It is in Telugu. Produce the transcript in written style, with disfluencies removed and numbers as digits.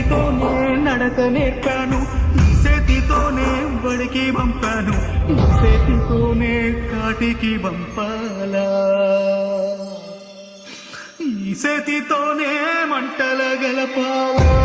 చేతితోనే నడక నేర్పాను, ఈ చేతితోనే బడికి పంపాను, ఈ చేతితోనే కాటికి పంపాలా, ఈ చేతితోనే మంటల గలపాలా.